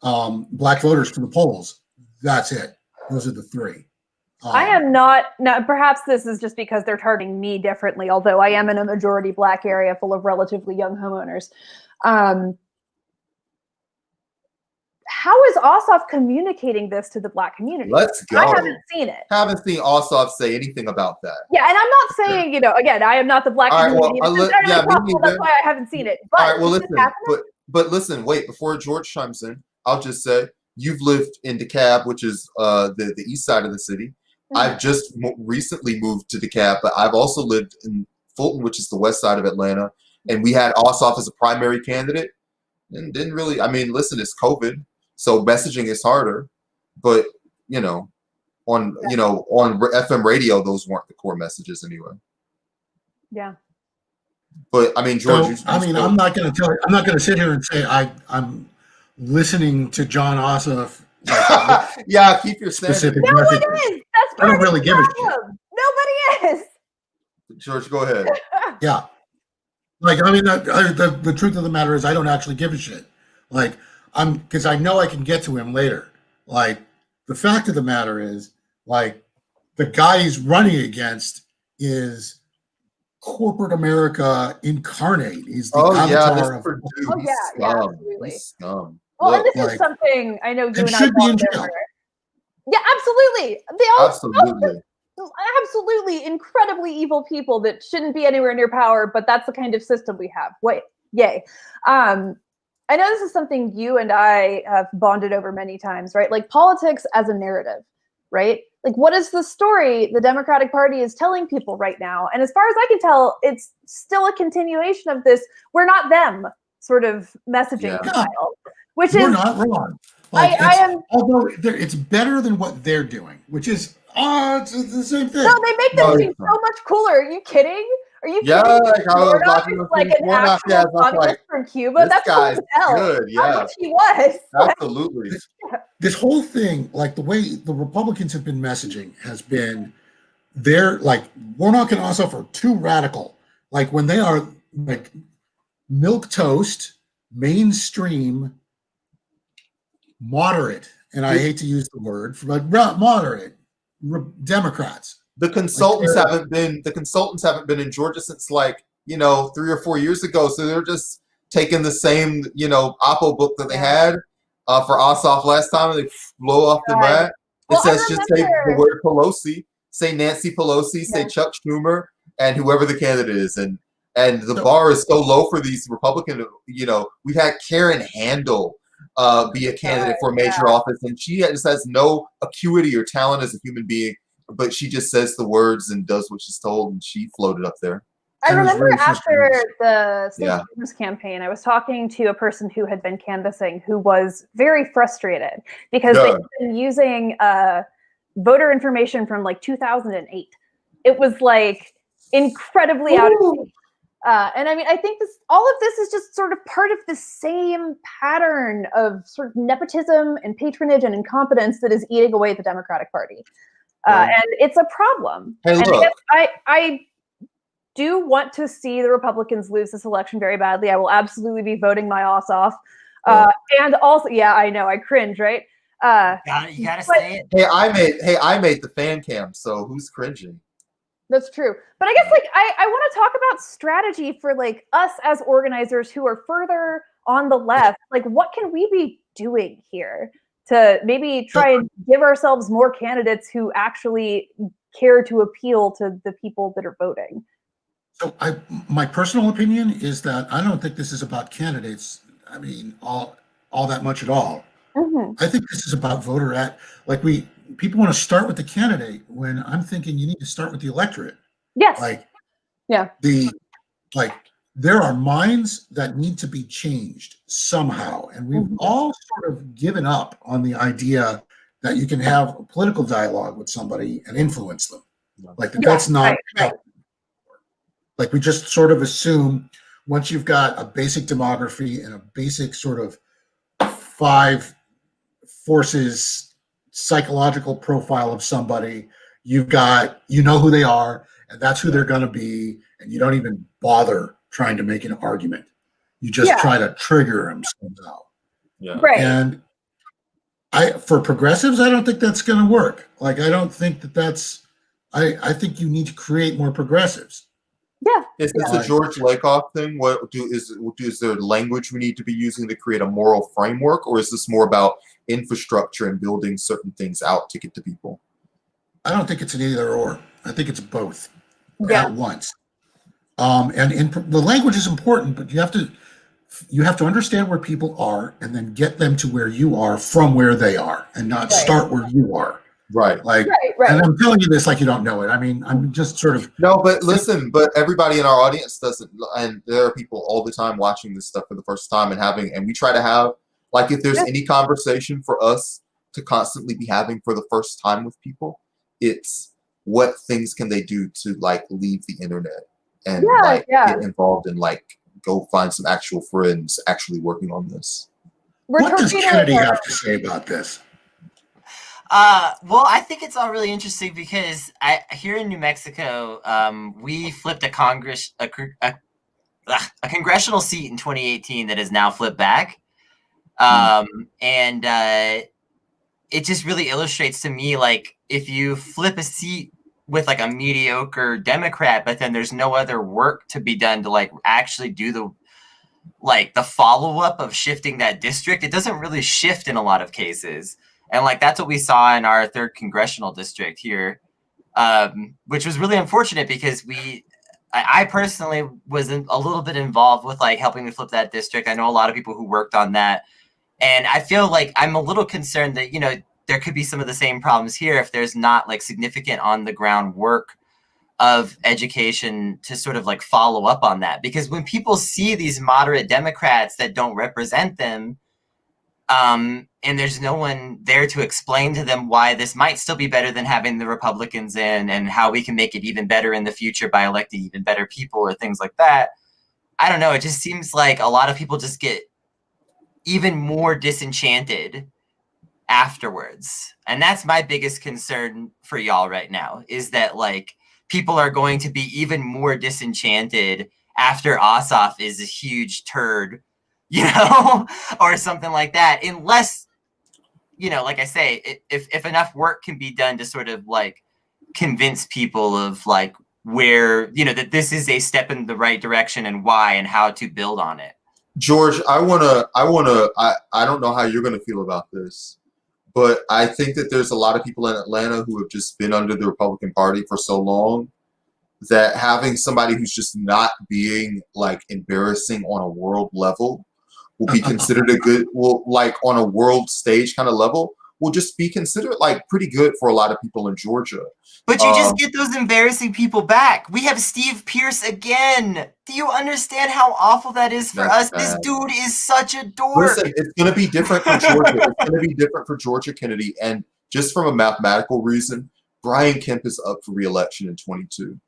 Black voters to the polls. That's it. Those are the 3. I am not, now perhaps this is just because they're targeting me differently, although I am in a majority Black area full of relatively young homeowners. How is Ossoff communicating this to the Black community? Let's go. I haven't seen it. Haven't seen Ossoff say anything about that. Yeah, and I'm not saying, you know, again, I am not the Black community. Well, that's why I haven't seen it. But all right, well, listen, but listen, wait, before George chimes in, I'll just say, you've lived in DeKalb, which is the east side of the city. Mm-hmm. I've just recently moved to DeKalb, but I've also lived in Fulton, which is the west side of Atlanta, and we had Ossoff as a primary candidate, and didn't really, I mean, listen, it's COVID, so messaging is harder, but, you know, on FM radio, those weren't the core messages anyway. Yeah. But I mean, George. So, I'm not going to tell you. I'm not going to sit here and say I'm listening to John Ossoff. Like, yeah, keep your specific. No one is. That's I don't really give a shit. Nobody is. George, go ahead. Yeah, like I mean, the truth of the matter is, I don't actually give a shit. Like because I know I can get to him later. Like the fact of the matter is, like the guy he's running against is corporate America incarnate. He's the avatar of. Absolutely. He's scum. Well, and this is something I know you and I should be in jail. over. Yeah, absolutely. Absolutely incredibly evil people that shouldn't be anywhere near power, but that's the kind of system we have. Yay. I know this is something you and I have bonded over many times, right? Like politics as a narrative, right? Like what is the story the Democratic Party is telling people right now? And as far as I can tell, it's still a continuation of this "we're not them" sort of messaging style, which You're is not wrong. Like, I am. Although it's better than what they're doing, which is it's the same thing. No, they make them seem so much cooler. Are you kidding? Are you kidding? Like I was watching like an actual communist from Cuba. That's guy's cool as hell. good. Yeah, how much he was. Absolutely. This whole thing, like the way the Republicans have been messaging, has been they're like Warnock and Ossoff are too radical. Like when they are like milquetoast, mainstream, moderate, and I hate to use the word, but moderate Democrats. The consultants haven't been in Georgia since like 3 or 4 years ago. So they're just taking the same Oppo book that they had for Ossoff last time, and they blow off the mat. It says just say the word Pelosi, say Nancy Pelosi, say Chuck Schumer, and whoever the candidate is, and the bar is so low for these Republican. We've had Karen Handel be a candidate for a major office, and she just has no acuity or talent as a human being. But she just says the words and does what she's told, and she floated up there. I remember after the state business campaign, I was talking to a person who had been canvassing who was very frustrated because they've been using voter information from like 2008. It was like incredibly out of date. And I mean, I think all of this is just sort of part of the same pattern of sort of nepotism and patronage and incompetence that is eating away at the Democratic Party. And it's a problem. Hey, and look. I do want to see the Republicans lose this election very badly. I will absolutely be voting my ass off. And also, I know, I cringe, right? You gotta say it. Hey, I made the fan cam, so who's cringing? That's true. But I guess I want to talk about strategy for like us as organizers who are further on the left. Like, what can we be doing here to maybe try and give ourselves more candidates who actually care to appeal to the people that are voting? So my personal opinion is that I don't think this is about candidates. I mean, all that much at all. Mm-hmm. I think this is about people want to start with the candidate when I'm thinking you need to start with the electorate. Yes. Like, yeah. There are minds that need to be changed somehow, and we've all sort of given up on the idea that you can have a political dialogue with somebody and influence them. That's not right. Like, we just sort of assume once you've got a basic demography and a basic sort of 5 forces psychological profile of somebody, you know who they are, and that's who they're going to be, and you don't even bother trying to make an argument. You just try to trigger them somehow. Yeah. Right. And for progressives, I don't think that's going to work. I don't think that's. I think you need to create more progressives. Yeah. Is this a George Lakoff thing? Is there language we need to be using to create a moral framework, or is this more about infrastructure and building certain things out to get to people? I don't think it's an either or. I think it's both at once. And the language is important, but you have to understand where people are and then get them to where you are from where they are, and not start where you are. Right. Right. And I'm telling you this like you don't know it. I mean, I'm just sort of. No, but listen, but everybody in our audience doesn't, and there are people all the time watching this stuff for the first time and we try to have, if there's any conversation for us to constantly be having for the first time with people, it's what things can they do to leave the internet and get involved and go find some actual friends actually working on this. What does Kennedy have to say about this? Well, I think it's all really interesting because here in New Mexico, we flipped a congressional seat in 2018 that is now flipped back. And it just really illustrates to me, if you flip a seat with a mediocre Democrat, but then there's no other work to be done to actually do the follow-up of shifting that district, it doesn't really shift in a lot of cases. And that's what we saw in our 3rd congressional district here, which was really unfortunate because I personally was a little bit involved with helping me flip that district. I know a lot of people who worked on that. And I feel I'm a little concerned that, there could be some of the same problems here if there's not significant on the ground work of education to sort of follow up on that. Because when people see these moderate Democrats that don't represent them, and there's no one there to explain to them why this might still be better than having the Republicans in, and how we can make it even better in the future by electing even better people or things like that. I don't know. It just seems like a lot of people just get even more disenchanted afterwards. And that's my biggest concern for y'all right now, is that people are going to be even more disenchanted after Ossoff is a huge turd, or something like that, unless, like I say, if enough work can be done to sort of convince people of where, that this is a step in the right direction and why and how to build on it. George, I don't know how you're going to feel about this, but I think that there's a lot of people in Atlanta who have just been under the Republican Party for so long that having somebody who's just not being embarrassing on a world level will be considered on a world stage kind of level, will just be considered pretty good for a lot of people in Georgia. But you just get those embarrassing people back. We have Steve Pierce again. Do you understand how awful that is for us? Bad. This dude is such a dork. Listen, it's going to be different for Georgia. It's going to be different for Georgia, Kennedy. And just from a mathematical reason, Brian Kemp is up for re-election in 22.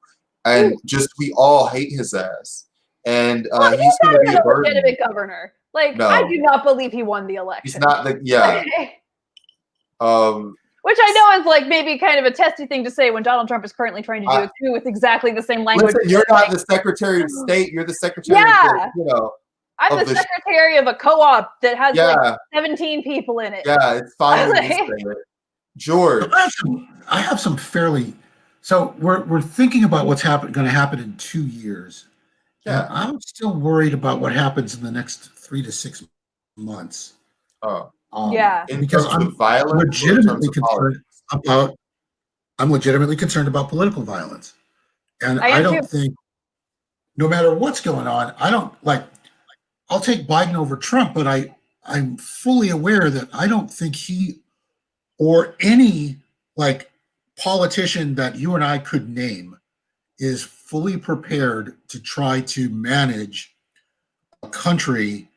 And we all hate his ass. And he's going to be a burden. Legitimate governor. No. I do not believe he won the election. He's not which I know is maybe kind of a testy thing to say when Donald Trump is currently trying to do it too, with exactly the same language. Listen, you're not the Secretary of State. You're the Secretary of the, I'm the secretary of a co-op that has 17 people in it. Yeah, it's fine when you say it. George. I have some fairly. So we're thinking about what's going to happen in 2 years. Yeah, and I'm still worried about what happens in the next 3 to 6 months. Oh, because I'm legitimately concerned about political violence, and I don't think, no matter what's going on, I'll take Biden over Trump, but I'm fully aware that I don't think he or any like politician that you and I could name is fully prepared to try to manage a country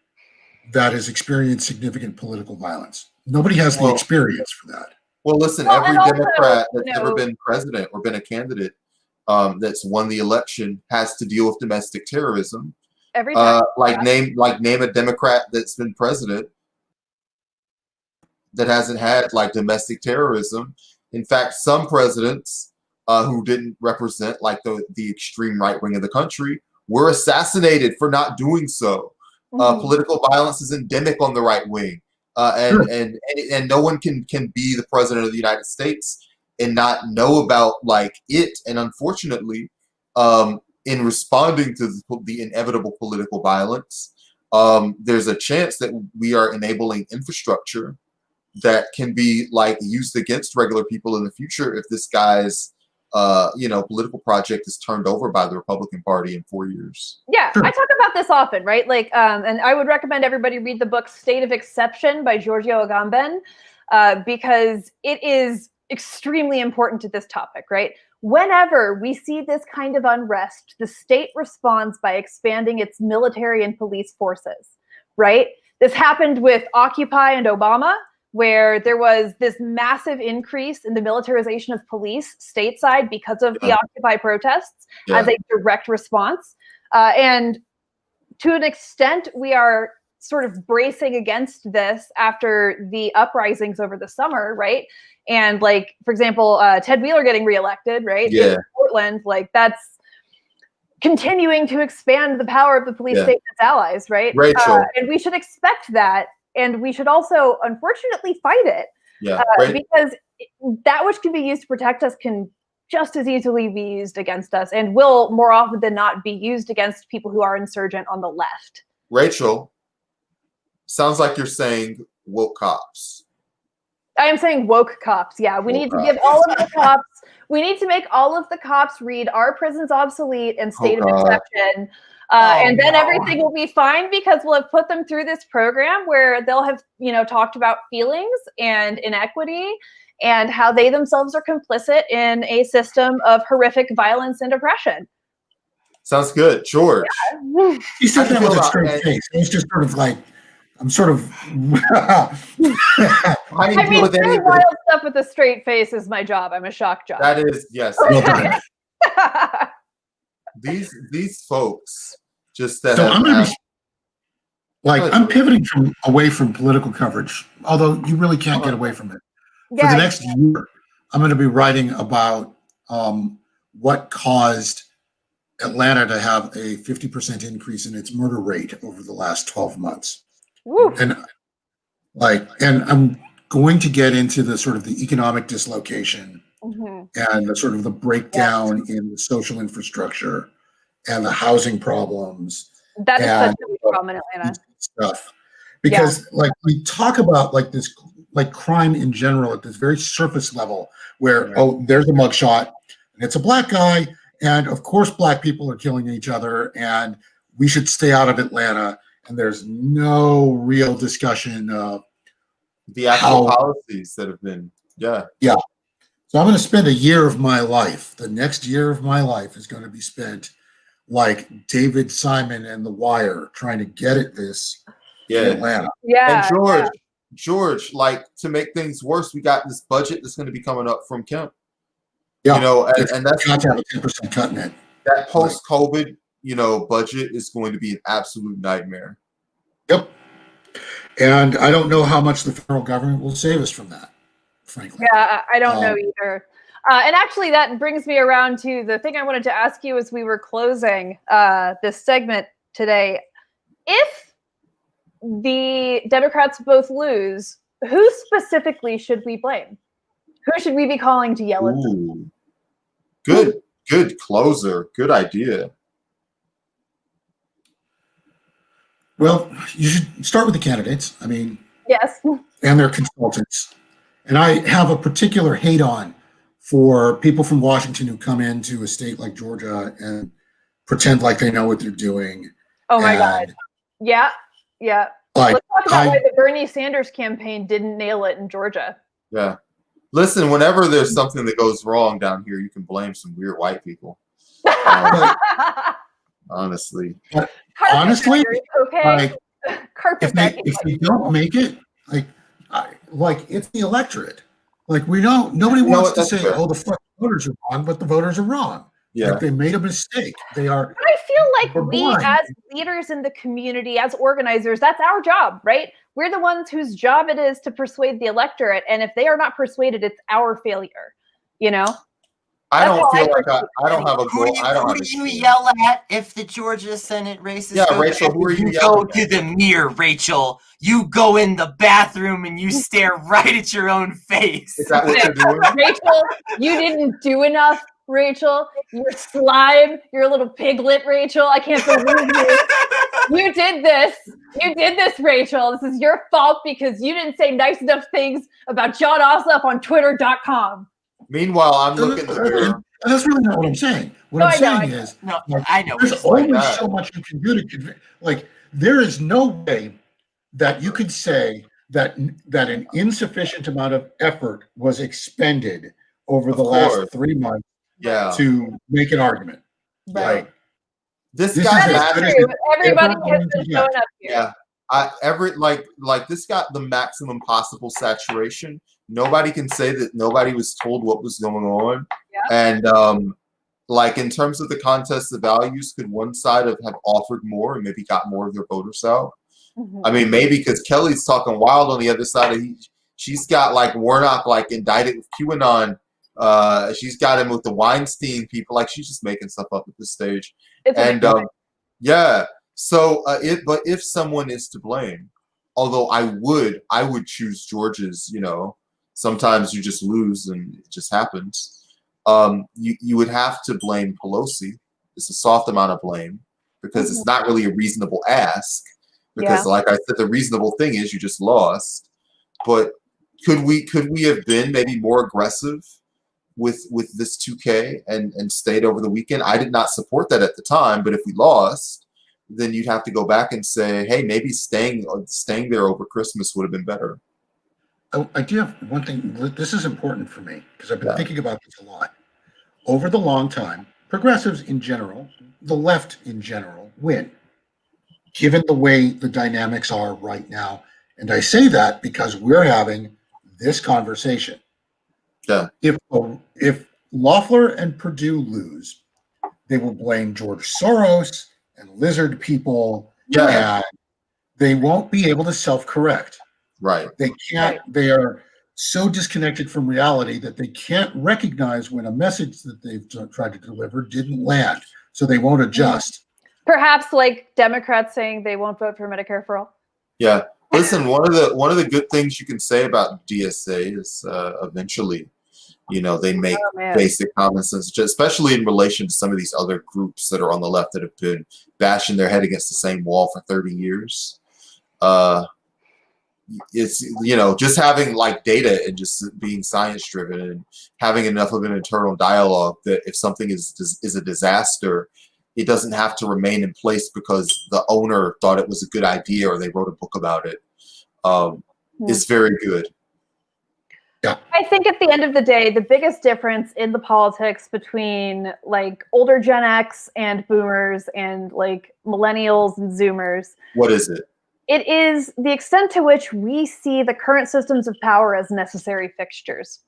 that has experienced significant political violence. Nobody has the experience for that. Well, listen, every Democrat that's ever been president or been a candidate that's won the election has to deal with domestic terrorism. Every time. Name a Democrat that's been president that hasn't had like domestic terrorism. In fact, some presidents who didn't represent like the extreme right wing of the country were assassinated for not doing so. Political violence is endemic on the right wing, and no one can be the president of the United States and not know about like it. And unfortunately, in responding to the inevitable political violence, there's a chance that we are enabling infrastructure that can be like used against regular people in the future if this guy's political project is turned over by the Republican Party in 4 years. Yeah, I talk about this often, right? Like, and I would recommend everybody read the book State of Exception by Giorgio Agamben, because it is extremely important to this topic, right? Whenever we see this kind of unrest, the state responds by expanding its military and police forces, right? This happened with Occupy and Obama, where there was this massive increase in the militarization of police stateside because of the Occupy protests as a direct response. And to an extent, we are sort of bracing against this after the uprisings over the summer, right? And like, for example, Ted Wheeler getting reelected, right? In Portland, like that's continuing to expand the power of the police state and its allies, right? And we should expect that. And we should also, unfortunately, fight it. Because that which can be used to protect us can just as easily be used against us and will more often than not be used against people who are insurgent on the left. Rachel, sounds like you're saying woke cops. I am saying woke cops. Yeah, we need to give all of the cops, we need to make all of the cops read Our Prison's Obsolete and State of Exception. And then everything will be fine because we'll have put them through this program where they'll have, talked about feelings and inequity and how they themselves are complicit in a system of horrific violence and oppression. Sounds good. George. Yeah. You said that with a straight face. It's just sort of like, I'm sort of. I mean, doing wild stuff with a straight face is my job. I'm a shock job. That is, yes. These folks just that. So I'm pivoting away from political coverage, although you really can't get away from it. For the next year, I'm going to be writing about what caused Atlanta to have a 50% increase in its murder rate over the last 12 months. Woo. And I'm going to get into the sort of the economic dislocation and the sort of the breakdown in the social infrastructure and the housing problems. That is such a problem in Atlanta. Stuff. Because like we talk about like this, like crime in general at this very surface level where, there's a mugshot and it's a black guy. And of course, black people are killing each other and we should stay out of Atlanta. And there's no real discussion of the actual policies that have been, So I'm going to spend a year of my life. The next year of my life is going to be spent like David Simon and The Wire trying to get at this in Atlanta. And George, like to make things worse, we got this budget that's going to be coming up from Kemp. And that's got to have a 10% cut in it. That post-COVID, budget is going to be an absolute nightmare. Yep. And I don't know how much the federal government will save us from that, frankly. Yeah, I don't know either. And actually, that brings me around to the thing I wanted to ask you as we were closing this segment today. If the Democrats both lose, who specifically should we blame? Who should we be calling to yell at them? Good closer. Good idea. Well, you should start with the candidates. I mean, yes, and their consultants. And I have a particular hate on for people from Washington who come into a state like Georgia and pretend like they know what they're doing. Oh my God. Yeah. Yeah. Like, Let's talk about why the Bernie Sanders campaign didn't nail it in Georgia. Yeah. Listen, whenever there's something that goes wrong down here, you can blame some weird white people. Honestly. Honestly, okay. If they don't make it, like it's the electorate. Like nobody wants to say, "Oh, the voters are wrong," but the voters are wrong. Yeah, like they made a mistake. They are. But I feel like we, as leaders in the community, as organizers, that's our job, right? We're the ones whose job it is to persuade the electorate, and if they are not persuaded, it's our failure. You know. I don't feel like I don't have a goal. Who do you yell at if the Georgia Senate race is Yeah, Rachel, who are you yelling at? Go to the mirror, Rachel. You go in the bathroom and you stare right at your own face. Is that what you're doing? Rachel, you didn't do enough, Rachel. You're slime. You're a little piglet, Rachel. I can't believe you. You did this. You did this, Rachel. This is your fault because you didn't say nice enough things about John Ossoff on Twitter.com. Meanwhile, I'm looking at the mirror. That's really not what I'm saying. What I'm saying is, I know. There's only so much you can do to convince. Like, there is no way that you could say that an insufficient amount of effort was expended over the last 3 months to make an argument. Right. Like, this guy is true. Everybody has been showing up here. Yeah. This got the maximum possible saturation. Nobody can say that nobody was told what was going on. Yeah. And like in terms of the contest of values, could one side have offered more and maybe got more of their voters out? Mm-hmm. I mean, maybe because Kelly's talking wild on the other side. She's got like Warnock like indicted with QAnon. She's got him with the Weinstein people. Like she's just making stuff up at this stage. Yeah. So but if someone is to blame, although I would choose George's, you know, sometimes you just lose and it just happens. You would have to blame Pelosi. It's a soft amount of blame because it's not really a reasonable ask. Because like I said, the reasonable thing is you just lost. But could we have been maybe more aggressive with this 2K and stayed over the weekend? I did not support that at the time, but if we lost, then you'd have to go back and say, hey, maybe staying there over Christmas would have been better. I do have one thing. This is important for me because I've been thinking about this a lot. Over the long time, progressives in general, the left in general, win, given the way the dynamics are right now. And I say that because we're having this conversation. Yeah. If Loeffler and Perdue lose, they will blame George Soros and lizard people. Yeah. And they won't be able to self-correct. Right. They can't. They are so disconnected from reality that they can't recognize when a message that they've tried to deliver didn't land. So they won't adjust. Perhaps like Democrats saying they won't vote for Medicare for all. Yeah. Listen, one of the good things you can say about DSA is eventually, you know, they make basic common sense, especially in relation to some of these other groups that are on the left that have been bashing their head against the same wall for 30 years. It's, you know, just having like data and just being science driven and having enough of an internal dialogue that if something is a disaster, it doesn't have to remain in place because the owner thought it was a good idea or they wrote a book about it. Is very good. Yeah. I think at the end of the day, the biggest difference in the politics between like older Gen X and boomers and like millennials and zoomers. What is it? It is the extent to which we see the current systems of power as necessary fixtures.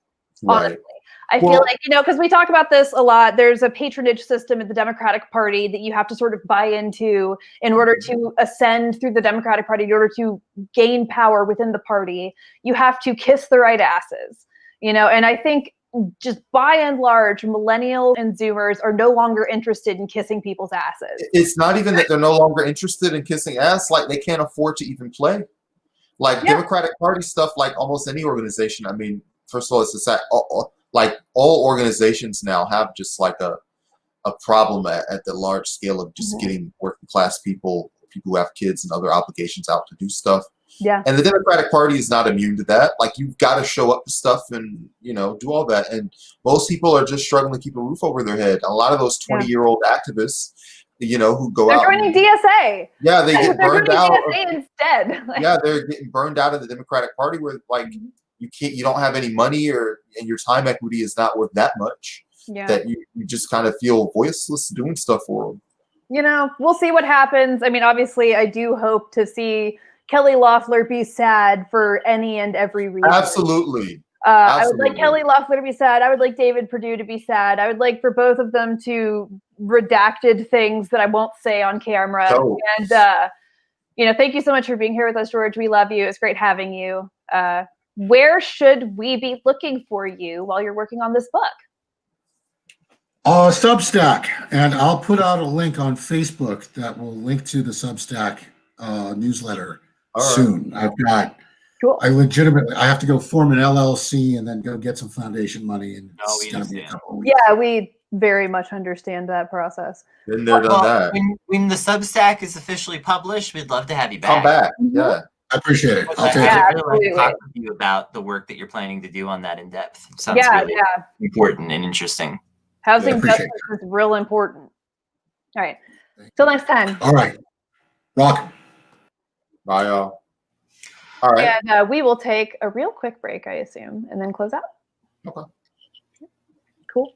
Honestly. Right. I feel like, you know, because we talk about this a lot, there's a patronage system in the Democratic Party that you have to sort of buy into in order to ascend through the Democratic Party, in order to gain power within the party. You have to kiss the right asses, you know, and I think just by and large, millennials and Zoomers are no longer interested in kissing people's asses. It's not even that they're no longer interested in kissing ass, like they can't afford to even play. Like Democratic Party stuff, like almost any organization, I mean, first of all, it's like all organizations now have just like a problem at the large scale of just getting working class people who have kids and other obligations out to do stuff. Yeah. And the Democratic Party is not immune to that. Like you've got to show up to stuff and, you know, do all that. And most people are just struggling to keep a roof over their head. A lot of those 20-year-old activists who go They're out. joining DSA. Yeah, they get burned out. DSA instead. Yeah, they're getting burned out of the Democratic Party, where like you don't have any money, and your time equity is not worth that much. Yeah. That you just kind of feel voiceless doing stuff for them. We'll see what happens. I mean, obviously, I do hope to see Kelly Loeffler be sad for any and every reason. Absolutely. I would like Kelly Loeffler to be sad. I would like David Perdue to be sad. I would like for both of them to redacted things that I won't say on camera. Dope. And, thank you so much for being here with us, George. We love you. It's great having you. Where should we be looking for you while you're working on this book? Substack, and I'll put out a link on Facebook that will link to the Substack newsletter soon. I've got. Cool. I have to go form an LLC and then go get some foundation money, and it's going to be a couple of weeks. Yeah, we very much understand that process. Been there, done that. When the Substack is officially published, we'd love to have you back. Come back. Mm-hmm. Yeah. I appreciate it. I'll take it. it. I'd really like to talk to you about the work that you're planning to do on that in depth. It sounds really important and interesting. Housing justice is real important. All right. Till next time. All right. Rock. Bye, y'all. All right. And we will take a real quick break, I assume, and then close out. Okay. Cool.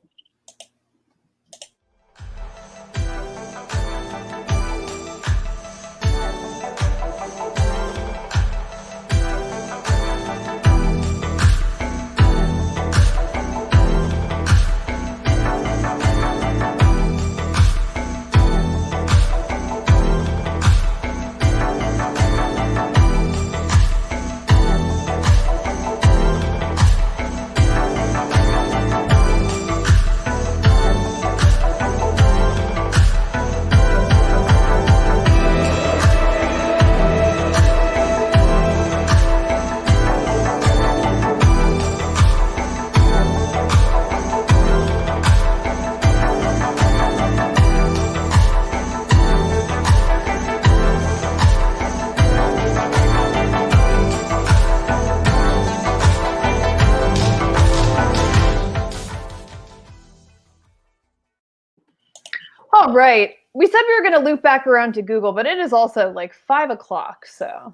All right. We said we were going to loop back around to Google, but it is also like 5 o'clock. So,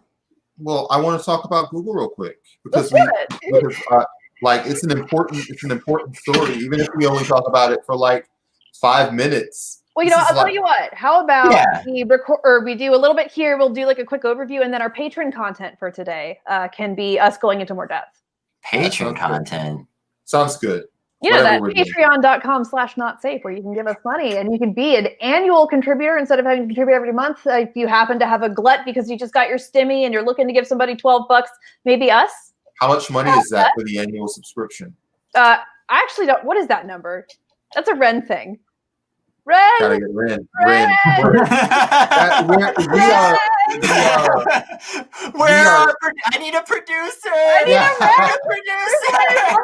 well, I want to talk about Google real quick because it's an important story, even if we only talk about it for like 5 minutes. Well, I'll tell you what. How about we record, or we do a little bit here? We'll do like a quick overview, and then our patron content for today can be us going into more depth. Patron content sounds good. That patreon.com/notsafe where you can give us money and you can be an annual contributor instead of having to contribute every month. If you happen to have a glut because you just got your stimmy and you're looking to give somebody $12, maybe us. How much money is that for the annual subscription? I actually don't. What is that number? That's a Ren thing. Ren. Gotta get Ren. I need a producer. I need a producer.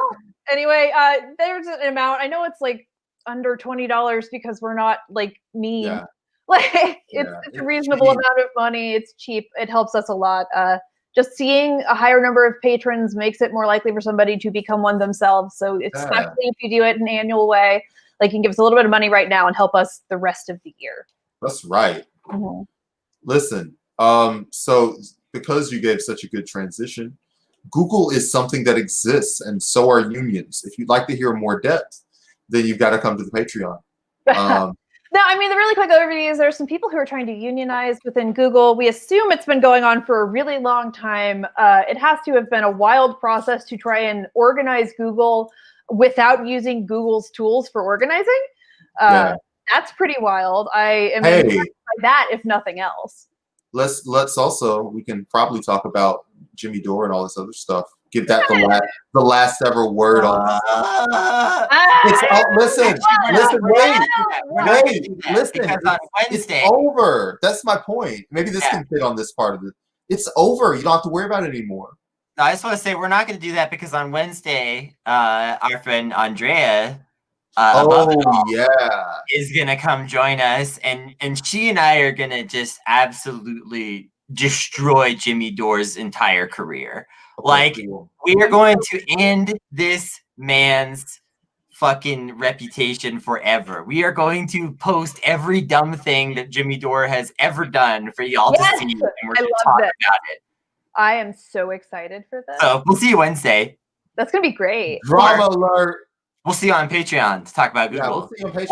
Anyway, there's an amount. I know it's like under $20 because we're not like mean. Yeah. Like it's a reasonable amount of money. It's cheap. It helps us a lot. Just seeing a higher number of patrons makes it more likely for somebody to become one themselves. So especially if you do it in an annual way, like you can give us a little bit of money right now and help us the rest of the year. That's right. Mm-hmm. Listen, so because you gave such a good transition, Google is something that exists, and so are unions. If you'd like to hear more depth, then you've got to come to the Patreon. No, I mean, the really quick overview is there are some people who are trying to unionize within Google. We assume it's been going on for a really long time. It has to have been a wild process to try and organize Google without using Google's tools for organizing. That's pretty wild. I am impressed by that, if nothing else. Let's also, we can probably talk about Jimmy Dore and all this other stuff. Give that the last ever word on listen, it's over. That's my point. Maybe this can fit on this part of it. It's over. You don't have to worry about it anymore. No, I just want to say we're not going to do that because on Wednesday, our friend Andrea is going to come join us, and she and I are going to just absolutely destroy Jimmy Dore's entire career. We are going to end this man's fucking reputation forever. We are going to post every dumb thing that Jimmy Dore has ever done for y'all to see, and we're going to talk about it. I am so excited for this. So we'll see you Wednesday. That's gonna be great. Drama alert. We'll see you on Patreon to talk about Google. Yeah, we'll see you on Patreon.